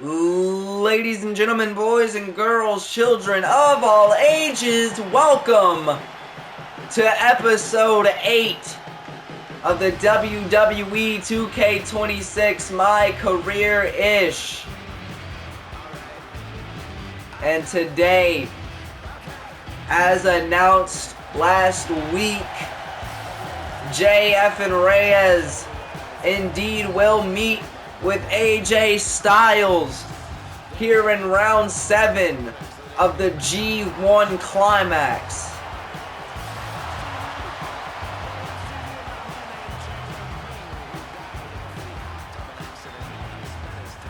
Ladies and gentlemen, boys and girls, children of all ages, welcome to episode 8 of the WWE 2K26 My Career-ish. And today, as announced last week, JF and Reyes indeed will meet with AJ Styles here in round 7 of the G1 Climax.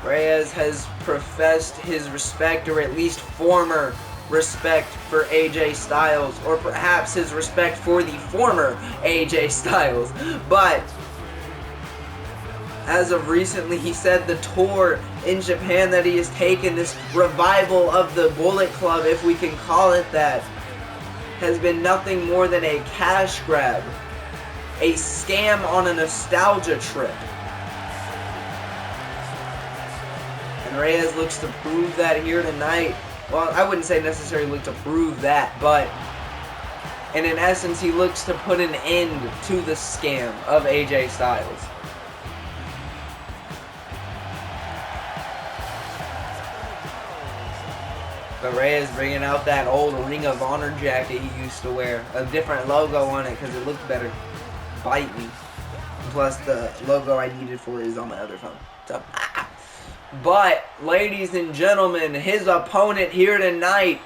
Reyes has professed his respect, or at least former respect, for AJ Styles, or perhaps his respect for the former AJ Styles, but as of recently, he said the tour in Japan that he has taken, this revival of the Bullet Club, if we can call it that, has been nothing more than a cash grab, a scam on a nostalgia trip. And Reyes looks to prove that here tonight. Well, I wouldn't say necessarily look to prove that, but in essence, he looks to put an end to the scam of AJ Styles. But Reyes bringing out that old Ring of Honor jacket he used to wear. A different logo on it because it looked better. Bite me. Plus the logo I needed for it is on my other phone. So, But, ladies and gentlemen, his opponent here tonight,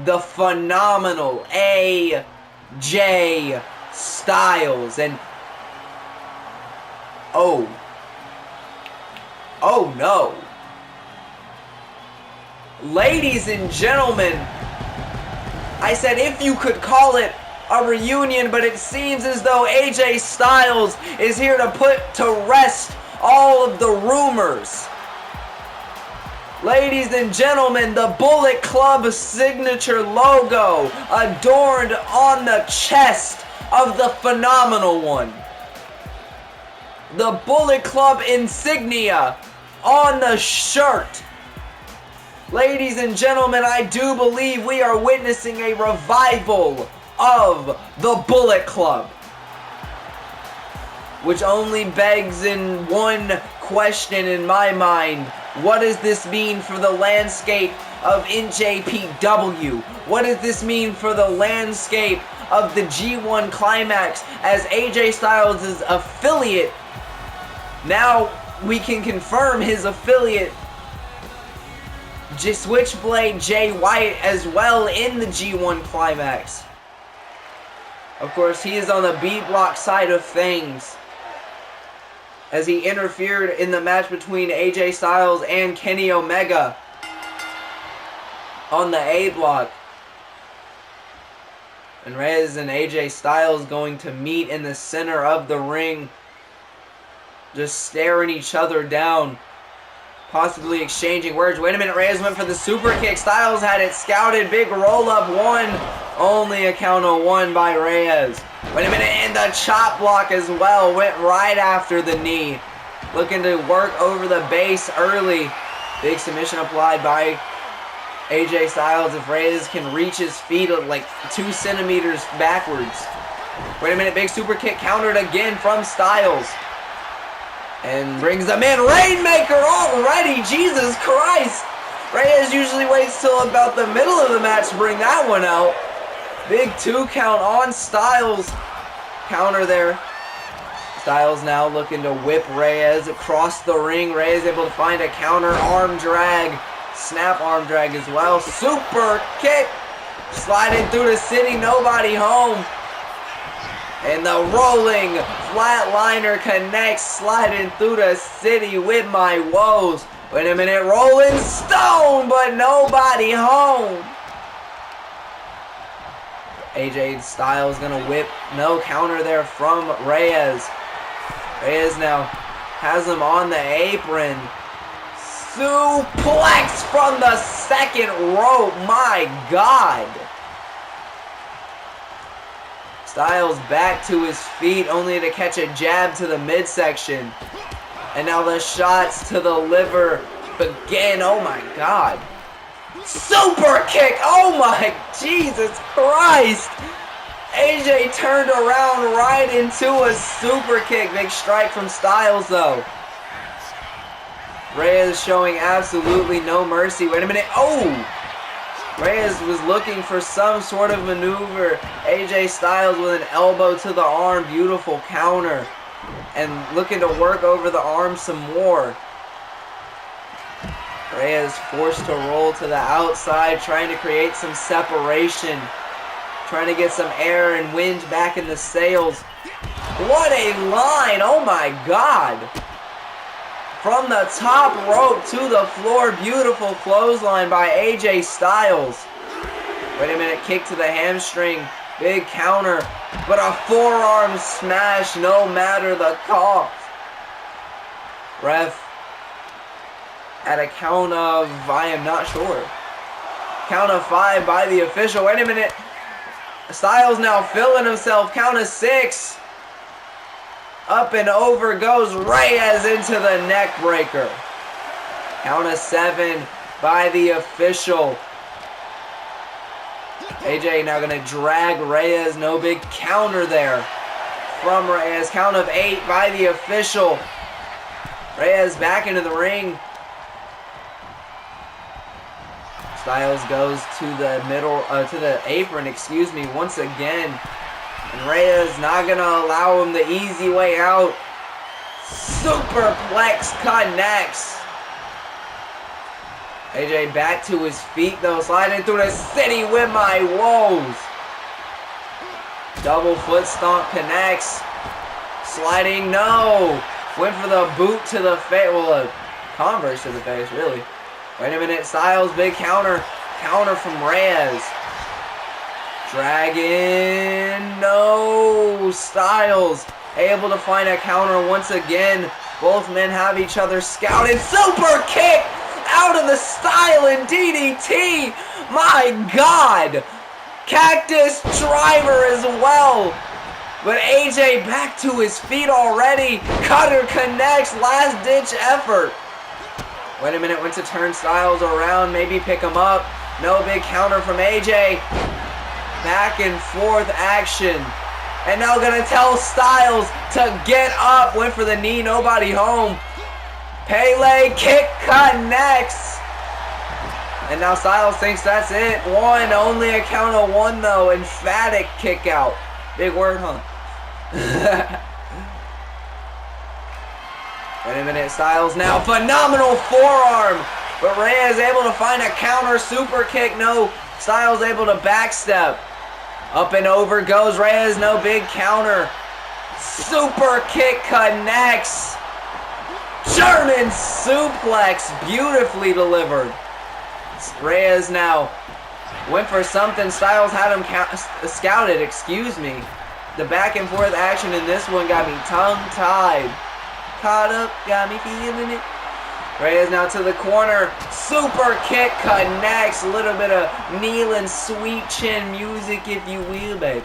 the phenomenal AJ Styles. And oh no. Ladies and gentlemen, I said if you could call it a reunion, but it seems as though AJ Styles is here to put to rest all of the rumors. Ladies and gentlemen, the Bullet Club signature logo adorned on the chest of the phenomenal one. The Bullet Club insignia on the shirt. Ladies and gentlemen, I do believe we are witnessing a revival of the Bullet Club. Which only begs in one question in my mind: what does this mean for the landscape of NJPW? What does this mean for the landscape of the G1 Climax as AJ Styles' affiliate? Now we can confirm his affiliate Switchblade Jay White as well in the G1 Climax. Of course, he is on the B block side of things, as he interfered in the match between AJ Styles and Kenny Omega on the A block. And Reyes and AJ Styles going to meet in the center of the ring, just staring each other down, possibly exchanging words. Wait a minute, Reyes went for the super kick. Styles had it scouted. Big roll up one. Only a count of 1 by Reyes. Wait a minute, and the chop block as well went right after the knee. Looking to work over the base early. Big submission applied by AJ Styles. If Reyes can reach his feet like 2 centimeters backwards. Wait a minute, big super kick countered again from Styles. And brings them in. Rainmaker already! Jesus Christ! Reyes usually waits till about the middle of the match to bring that one out. Big 2 count on Styles. Counter there. Styles now looking to whip Reyes across the ring. Reyes able to find a counter arm drag. Snap arm drag as well. Super kick. Sliding through the city. Nobody home. And the rolling flatliner connects, sliding through the city with my woes. Wait a minute, rolling stone, but nobody home. AJ Styles gonna whip, no counter there from Reyes. Reyes now has him on the apron. Suplex from the second rope, my God. Styles back to his feet, only to catch a jab to the midsection. And now the shots to the liver up again. Oh my God. Super kick. Oh my Jesus Christ. AJ turned around right into a super kick. Big strike from Styles though. Reyes showing absolutely no mercy. Wait a minute. Oh! Reyes was looking for some sort of maneuver. AJ Styles with an elbow to the arm. Beautiful counter. And looking to work over the arm some more. Reyes forced to roll to the outside, trying to create some separation. Trying to get some air and wind back in the sails. What a line! Oh my God! From the top rope to the floor, beautiful clothesline by AJ Styles. Wait a minute, kick to the hamstring. Big counter, but a forearm smash no matter the cost. Ref at a count of, I am not sure. Count of 5 by the official. Wait a minute. Styles now filling himself. Count of 6. Up and over goes Reyes into the neck breaker. Count of 7 by the official. AJ now going to drag Reyes. No big counter there from Reyes. Count of 8 by the official. Reyes back into the ring. Styles goes to the middle, to the apron, excuse me, once again. And Reyes not going to allow him the easy way out. Superplex connects. AJ back to his feet though, sliding through the city with my woes. Double foot stomp connects. Sliding, no. Went for the boot to the face, well, a Converse to the face, really. Wait a minute, Styles, big counter. Counter from Reyes. Dragon, no. Styles able to find a counter once again. Both men have each other scouted. Super kick out of the style and DDT. My God. Cactus driver as well. But AJ back to his feet already. Cutter connects, last ditch effort. Wait a minute, went to turn Styles around, maybe pick him up. No big counter from AJ. Back and forth action. And now gonna tell Styles to get up. Went for the knee, nobody home. Pele kick connects. And now Styles thinks that's it. One, only a count of 1 though. Emphatic kick out. Big word, huh? Wait a minute, Styles now. Phenomenal forearm. But Reyes able to find a counter super kick. No, Styles able to backstep. Up and over goes Reyes. No big counter. Super kick connects. German suplex. Beautifully delivered. Reyes now went for something. Styles had him scouted, excuse me. The back and forth action in this one got me tongue-tied. Caught up, got me feeling it. Reyes now to the corner. Super kick connects. A little bit of kneeling sweet chin music, if you will, baby.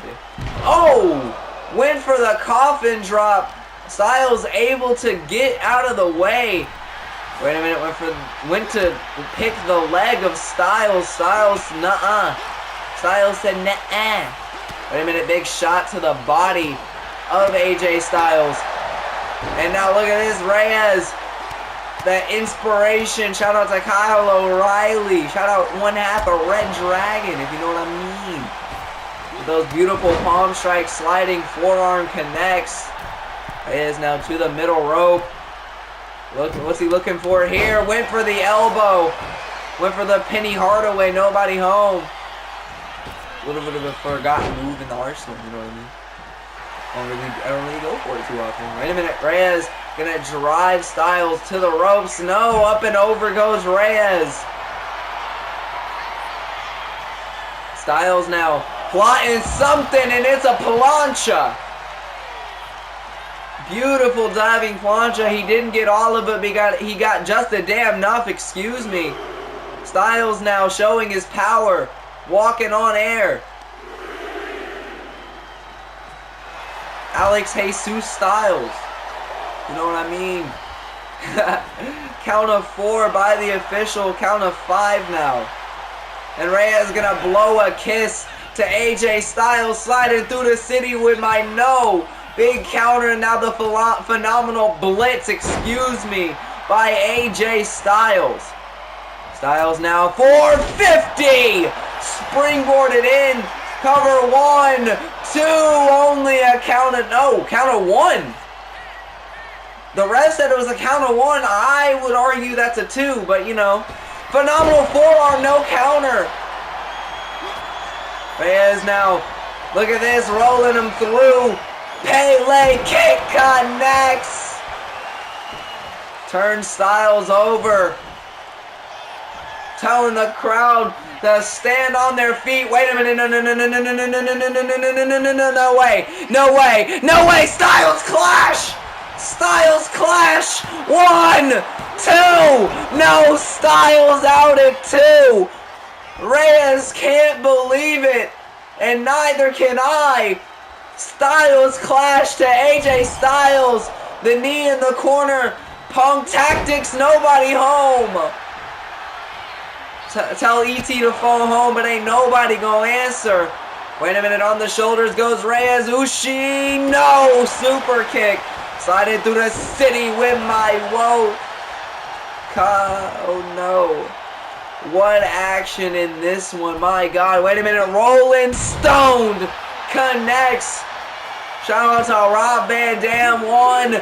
Oh! Went for the coffin drop. Styles able to get out of the way. Wait a minute, went to pick the leg of Styles. Styles, nuh-uh. Styles said, nuh-uh. Wait a minute, big shot to the body of AJ Styles. And now look at this, Reyes. That inspiration. Shout out to Kyle O'Reilly. Shout out one half of Red Dragon, if you know what I mean. With those beautiful palm strikes, sliding forearm connects. Reyes now to the middle rope. Look, what's he looking for here? Went for the elbow. Went for the Penny Hardaway. Nobody home. A little bit of a forgotten move in the arsenal, you know what I mean? I don't really go for it too often. Wait a minute, Reyes gonna drive Styles to the ropes. No, up and over goes Reyes. Styles now plotting something, and it's a plancha. Beautiful diving plancha. He didn't get all of it, but he got just a damn enough, excuse me. Styles now showing his power. Walking on air. Alex Jesus Styles. You know what I mean? Count of 4 by the official. Count of 5 now. And Reyes gonna blow a kiss to AJ Styles, sliding through the city with my no. Big counter, and now the phenomenal blitz, excuse me, by AJ Styles. Styles now 450. Springboarded in. Cover 1, 2, only a count of, no, count of 1. The rest said it was a count of 1. I would argue that's a 2, but you know. Phenomenal forearm, no counter. Reyes now, look at this, rolling him through. Pele kick connects. Turn Styles over. Telling the crowd to stand on their feet. Wait a minute, no way, no way, no way, Styles clash! Styles clash! 1, 2, no, Styles out at 2. Reyes can't believe it, and neither can I. Styles clash to AJ Styles. The knee in the corner. Punk tactics, nobody home. Tell ET to phone home, but ain't nobody gonna answer. Wait a minute, on the shoulders goes Reyes. Ushi, no, super kick. Sliding through the city with my woe. Oh no. What action in this one, my God. Wait a minute, Rolling Stone connects. Shout out to Rob Van Dam. 1, 2,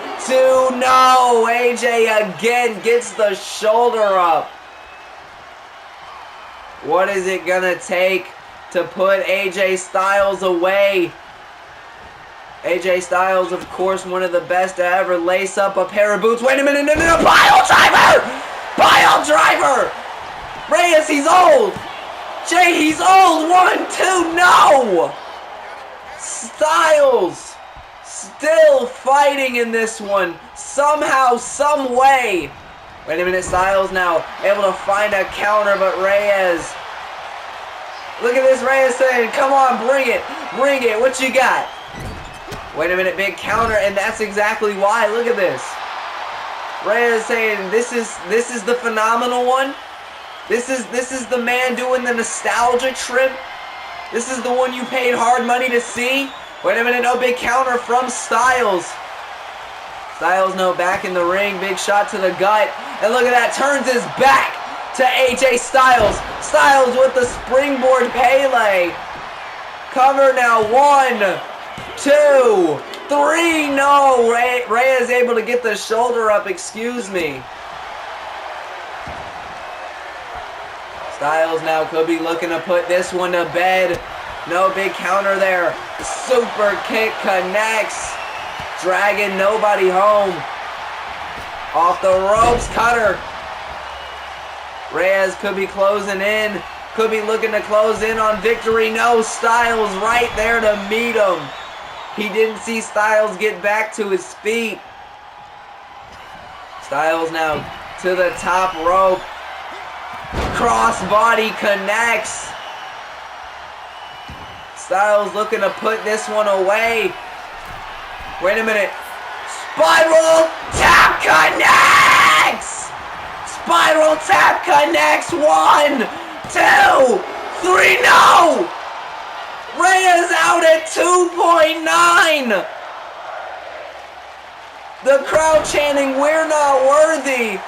no. AJ again gets the shoulder up. What is it gonna take to put AJ Styles away? AJ Styles, of course, one of the best to ever lace up a pair of boots. Wait a minute, no, pile driver! Pile driver! Reyes, he's old! Jay, he's old! 1, 2, no! Styles still fighting in this one. Somehow, some way. Wait a minute, Styles now able to find a counter, but Reyes. Look at this, Reyes saying, come on, bring it, what you got? Wait a minute, big counter, and that's exactly why. Look at this. Reyes saying, this is the phenomenal one. This is the man doing the nostalgia trip. This is the one you paid hard money to see. Wait a minute, no, big counter from Styles. Styles, no, back in the ring, big shot to the gut. And look at that, turns his back to AJ Styles. Styles with the springboard Pele. Cover now, 1, 2, 3, no. Reyes able to get the shoulder up, excuse me. Styles now could be looking to put this one to bed. No, big counter there. Super kick connects. Dragging nobody home. Off the ropes, cutter. Reyes could be closing in. Could be looking to close in on victory. No, Styles right there to meet him. He didn't see Styles get back to his feet. Styles now to the top rope. Crossbody connects. Styles looking to put this one away. Wait a minute. Spiral tap connects! Spiral tap connects. 1, 2, 3, no! Reyes out at 2.9! The crowd chanting, we're not worthy.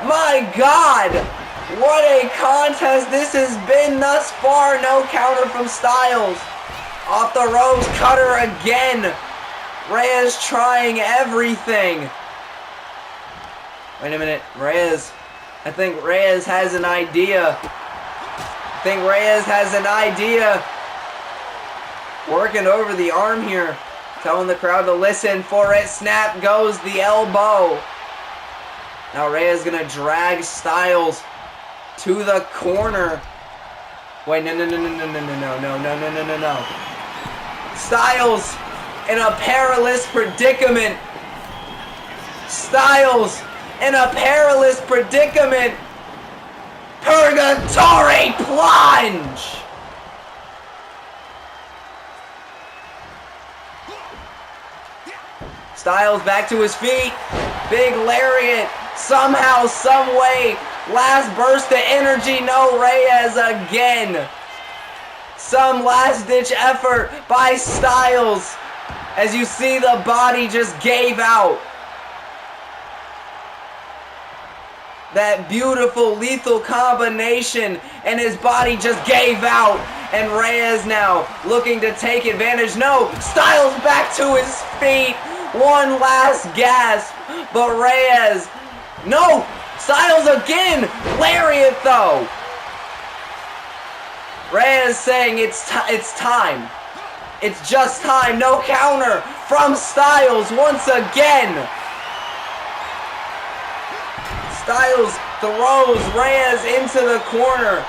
My God, what a contest this has been thus far. No counter from Styles. Off the ropes, cutter again. Reyes trying everything. Wait a minute, Reyes. I think Reyes has an idea. Working over the arm here. Telling the crowd to listen for it. Snap goes the elbow. Now Reyes gonna drag Styles to the corner. Wait, no. Styles in a perilous predicament. Styles in a perilous predicament. Purgatory plunge. Styles back to his feet. Big lariat. Somehow, some way. Last burst of energy. No, Reyes again. Some last-ditch effort by Styles. As you see, the body just gave out. That beautiful lethal combination, and his body just gave out. And Reyes now looking to take advantage. No, Styles back to his feet. One last gasp, but Reyes. No, Styles again. Lariat though. Reyes saying it's time. It's just time. No counter from Styles once again. Styles throws Reyes into the corner.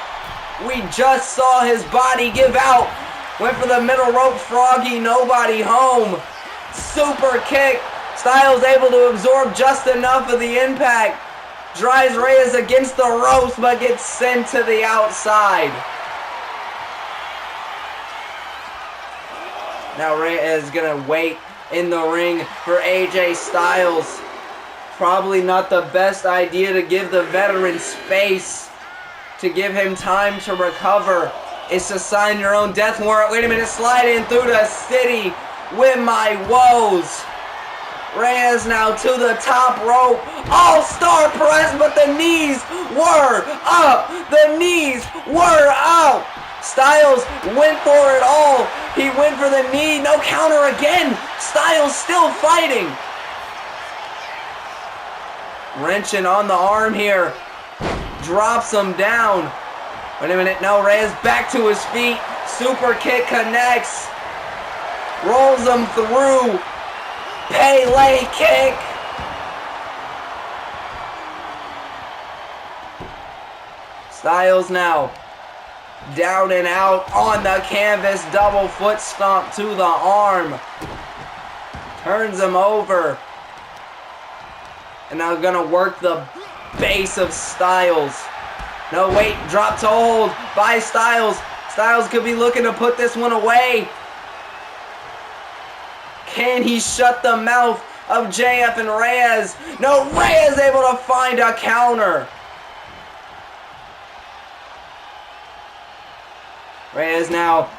We just saw his body give out. Went for the middle rope froggy, nobody home. Super kick. Styles able to absorb just enough of the impact. Drives Reyes against the ropes but gets sent to the outside. Now Reyes is going to wait in the ring for AJ Styles. Probably not the best idea to give the veteran space, to give him time to recover. It's to sign your own death warrant. Wait a minute, slide in through the city with my woes. Reyes now to the top rope. All-star press, but the knees were up. The knees were up. Styles went for it all. He went for the knee. No counter again. Styles still fighting. Wrenching on the arm here. Drops him down. Wait a minute. No, Reyes back to his feet. Super kick connects. Rolls him through. Pele kick. Styles now down and out on the canvas. Double foot stomp to the arm. Turns him over. And now gonna work the base of Styles. No, wait, drop to hold by Styles. Styles could be looking to put this one away. Can he shut the mouth of JF and Reyes? No, Reyes able to find a counter. Reyes now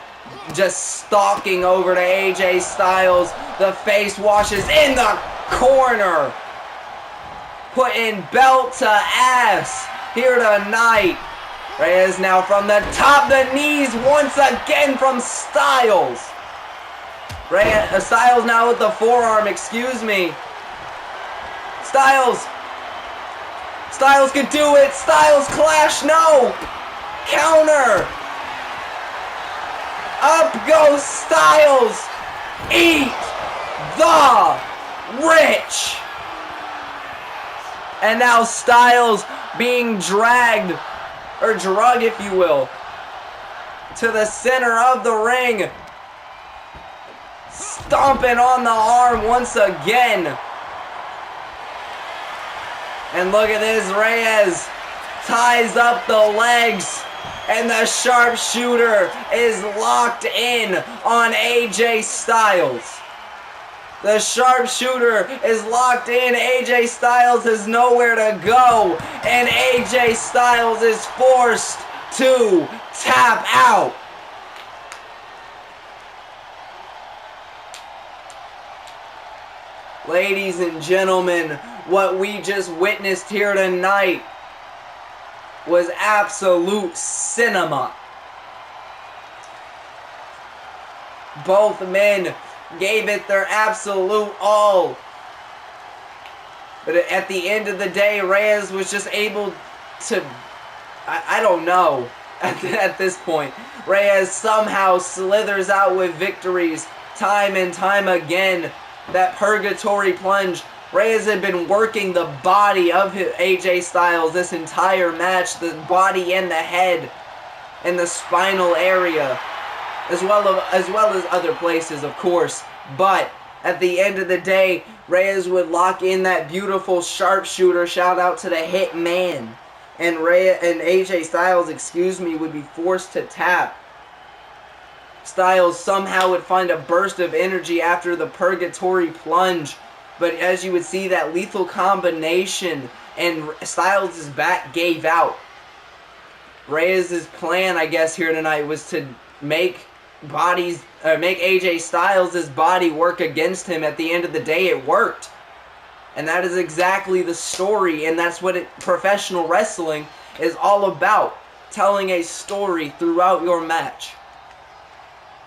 just stalking over to AJ Styles. The face washes in the corner. Putting belt to ass here tonight. Reyes now from the top, the knees once again from Styles. Styles now with the forearm, excuse me. Styles could do it. Styles clash, no. Counter. Up goes Styles. Eat the rich. And now Styles being dragged, or drug if you will, to the center of the ring. Stomping on the arm once again. And look at this, Reyes ties up the legs. And the sharpshooter is locked in on AJ Styles. The sharpshooter is locked in. AJ Styles has nowhere to go. And AJ Styles is forced to tap out. Ladies and gentlemen, what we just witnessed here tonight was absolute cinema. Both men gave it their absolute all. But at the end of the day, Reyes was just able to, I don't know, at this point. Reyes somehow slithers out with victories time and time again. That purgatory plunge. Reyes had been working the body of AJ Styles this entire match, the body and the head and the spinal area, as well as other places, of course. But at the end of the day, Reyes would lock in that beautiful sharpshooter. Shout out to the Hitman. And AJ Styles, would be forced to tap. Styles somehow would find a burst of energy after the purgatory plunge. But as you would see, that lethal combination and Styles' back gave out. Reyes' plan, I guess, here tonight was to make AJ Styles' body work against him. At the end of the day, it worked. And that is exactly the story, and that's what professional wrestling is all about. Telling a story throughout your match.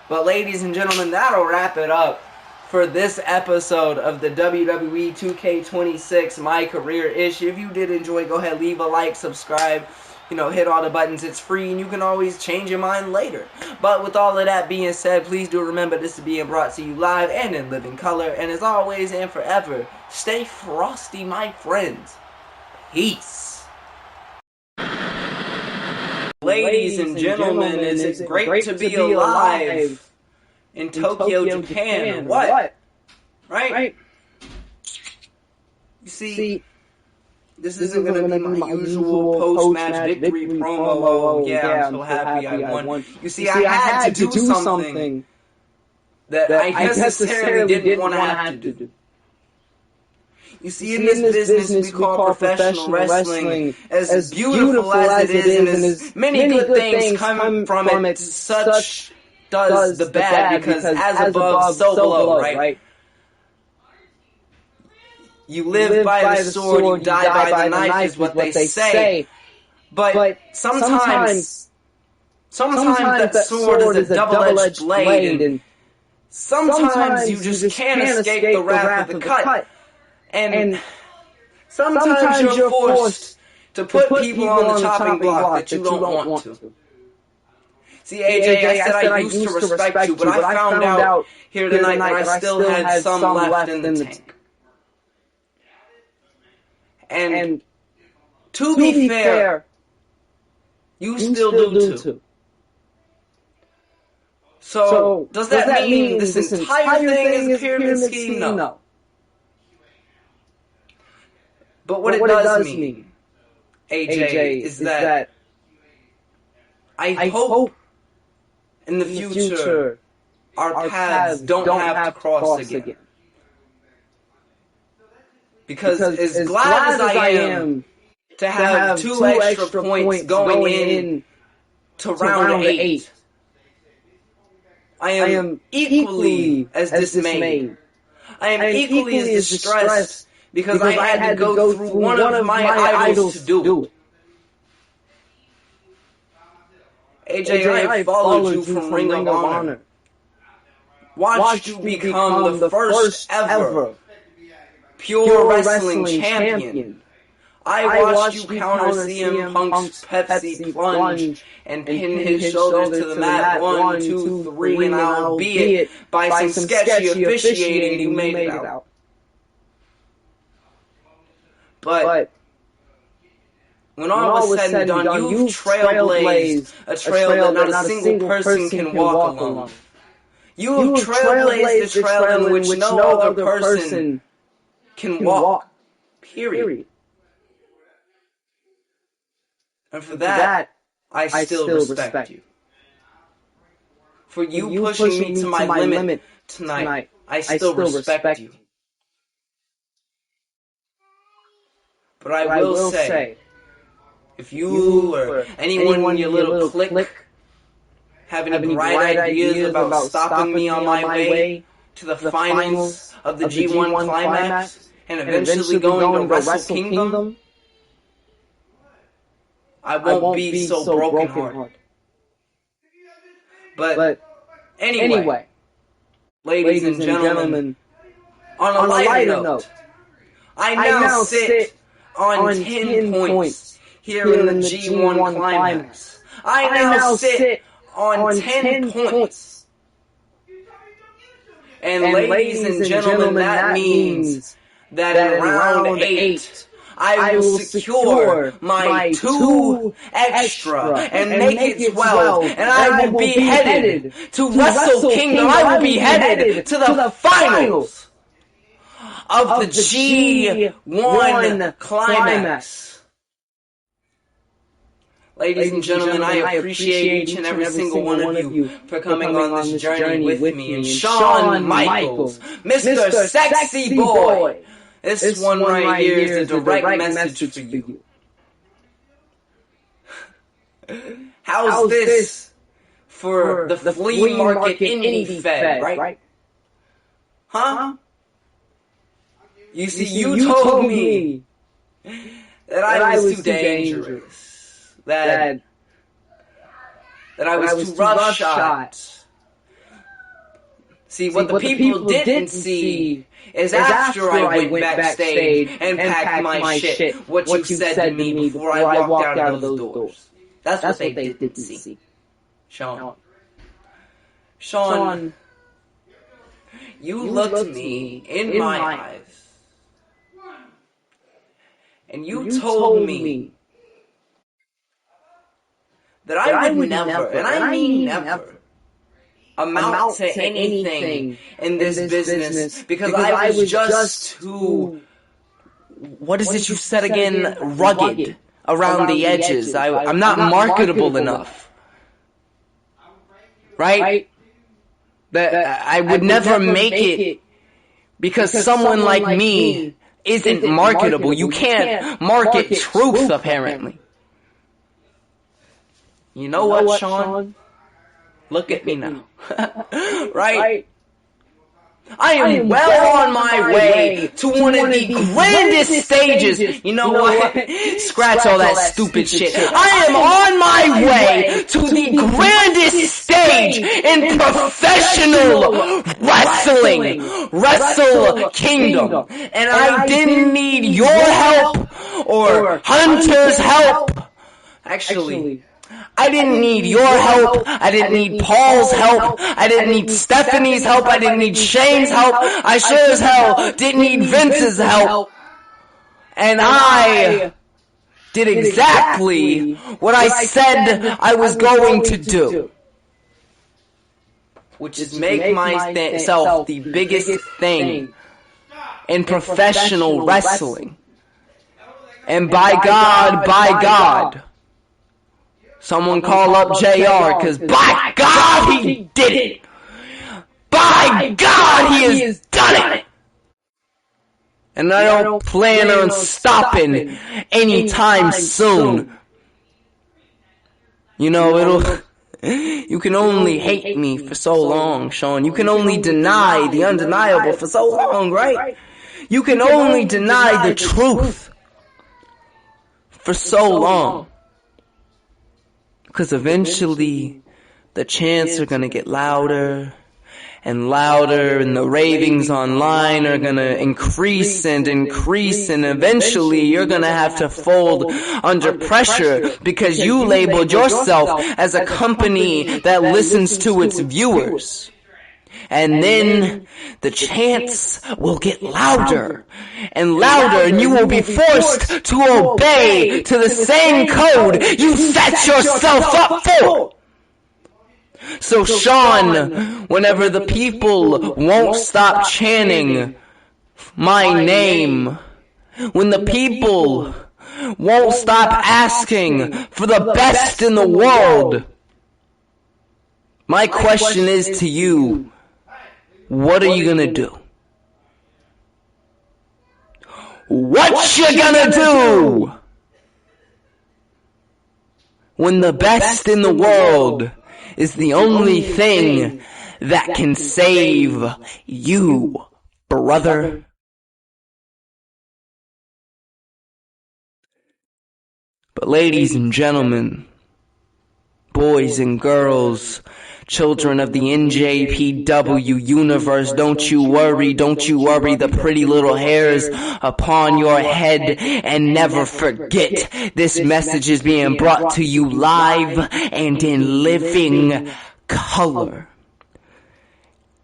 But ladies and gentlemen, that'll wrap it up for this episode of the WWE 2K26 My Career issue. If you did enjoy, go ahead, leave a like, subscribe, hit all the buttons. It's free, and you can always change your mind later. But with all of that being said, please do remember this is being brought to you live and in living color. And as always and forever, stay frosty, my friends. Peace. Ladies and gentlemen, is it great to be alive in Tokyo, Japan? What? Right? You see, this isn't going to be my usual post-match victory promo. Oh, yeah, I'm so happy I won. You see, I had to do something that I necessarily didn't want to have to do. You see, in this business we call professional wrestling, as beautiful as it is, and as many good things come from it, such does the bad, because as above, so below, right? You live by the sword, you die by the knife, is what they say. But sometimes that sword is a double-edged blade, and sometimes you just can't escape the wrath of the cut. And sometimes you're forced to put people on the chopping block that you don't want to. See, AJ, I said I used to respect you, but I found out here tonight that I still had some left in the tank. And to be fair, you still do too. So, does that mean this entire thing is a pyramid scheme? No. But what it does mean, AJ, is that I hope in the future our paths don't have to cross again. Because as glad as I am to have two extra points going in to round 8, I am equally as dismayed. I am equally as distressed because I had to go through one of my idols to do it. AJ, I followed you from Ring of Honor. Watched you become the first ever pure wrestling champion. I watched you counter CM Punk's Pepsi plunge and pin his shoulders to the mat 1, 2, 3, and albeit by some sketchy officiating, you made it out. But when all was said and done, you've trailblazed a trail that not a single person can walk alone. You've trailblazed a trail in which no other person can walk. Period. And for that, I still respect you. For you pushing me to my limit tonight, I still respect you. But I will say, if you or anyone in your little clique have any bright ideas about stopping me on my way to the finals of the G1 Climax and eventually going to Wrestle Kingdom, I won't be so brokenhearted. But anyway, ladies and gentlemen, on a lighter note, I now sit on 10 points here in the G1 Climax. I now sit on 10 points. And ladies and gentlemen, that means that in round 8, I will secure my 2 extra and make it 12. And I will be headed to Wrestle Kingdom. I will be headed to the finals of the G1 Climax. Ladies and gentlemen, I appreciate each and every single one of you for coming on this journey with me. And Shawn Michaels, Mr. Sexy Boy. This one right here is a direct message for you. How's this for the flea market indie fed, right? Huh? You see, you told me that I was too dangerous, that I was too roughshod. See, what the people didn't see is after I went backstage and packed my shit, what you said to me before I walked out of those doors. That's what they didn't see. Shawn, you looked me in my eyes, and you told me that I would never, and I mean never, amount to anything in this business because I was just too, what is it you said again, rugged around the edges. I'm not marketable enough. Right? That I would never make it because someone like me isn't marketable. You can't market truth, apparently. You know what, Shawn? Look at me now. Right? I am well on my way to one of the grandest stages. You know what? Scratch all that stupid shit. I am on my way to the grandest stage in professional wrestling. Wrestle Kingdom. And I didn't need your help or Hunter's help. Actually, I didn't need your help. I didn't need Paul's help. I didn't need Stephanie's help. I didn't need Shane's help. I sure as hell didn't need Vince's help. And I did exactly what I said I was going to do, which is make myself the biggest thing in professional wrestling. And by God, someone call up JR, because by God, he did it! By God, he has done it! And I don't plan on stopping anytime soon. You know, you can only hate me for so long, Shawn. You can only deny the undeniable for so long, right? You can only deny the truth for so long. Because eventually, the chants are going to get louder and louder, and the ravings online are going to increase and increase, and eventually you're going to have to fold under pressure because you labeled yourself as a company that listens to its viewers. And then the chants will get louder and louder, and you will be forced to obey to the same code you set yourself up for. So Shawn, whenever the people won't stop chanting my name, when the people won't stop asking for the best in the world, my question is to you, what are you gonna do? What you gonna do when the best in the world is the only thing that can save you, brother? But ladies and gentlemen, boys and girls, children of the NJPW universe, don't you worry, the pretty little hairs upon your head, and never forget, this message is being brought to you live and in living color.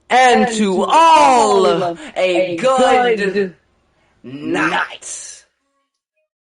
And to all, a good night.